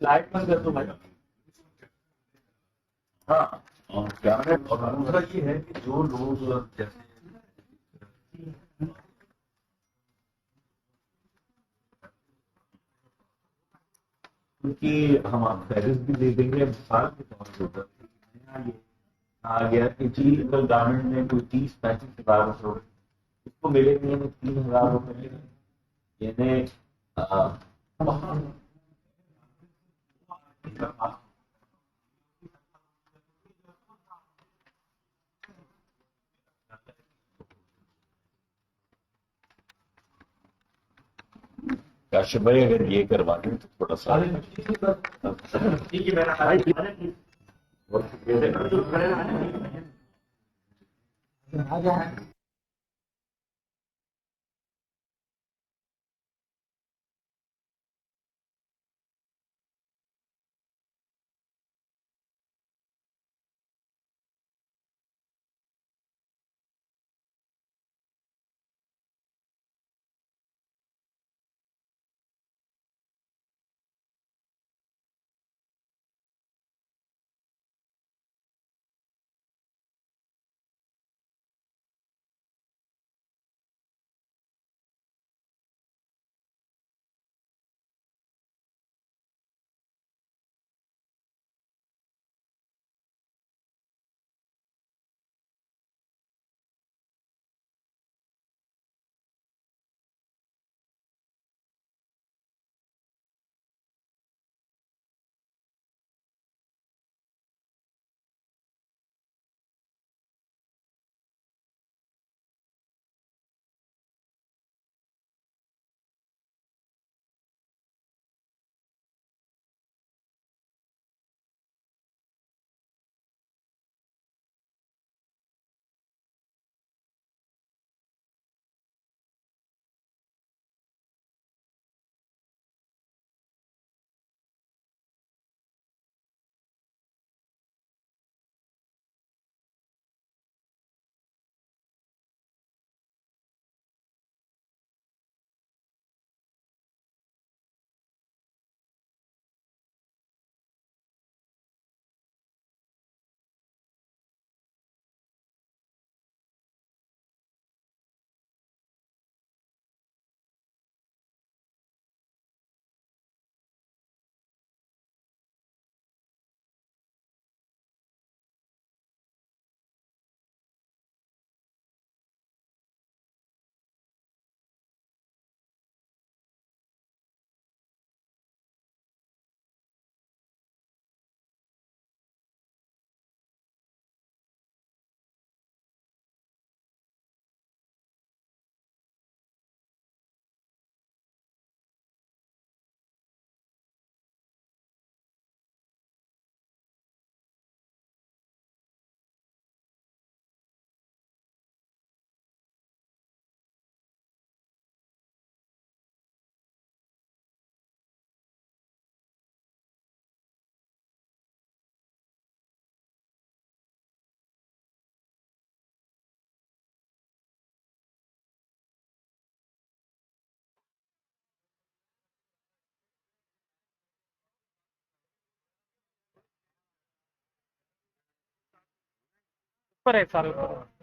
Light बंद कर दो भाई। हाँ, और क्या है, और दूसरा ये है कि जो लोग जैसे क्योंकि हम आप पैरिस भी दे देंगे मिसाल के तौर पर नया ये आ गया कि इलीगल गारमेंट में कोई 30-35 हज़ार रुपये उसको मिलेंगे हमें 3,000 रुपये यानी काशिफ भाई अगर ये करवा दें तो थोड़ा सा ठीक है मेरा ऊपर है सारे ऊपर।